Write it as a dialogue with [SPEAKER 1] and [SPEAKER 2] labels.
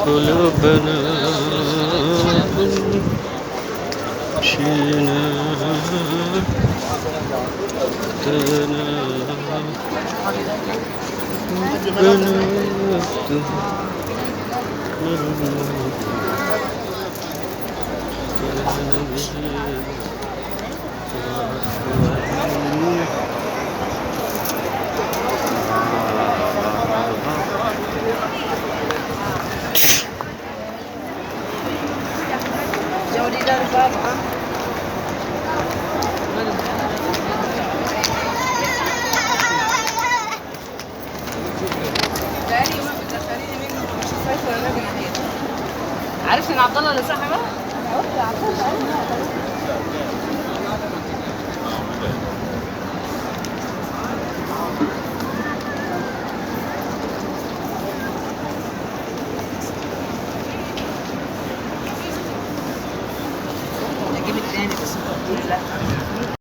[SPEAKER 1] قلوبنا مشينا اختنا
[SPEAKER 2] جودي ده الباب عارف ان عبد الله اللي صاحبه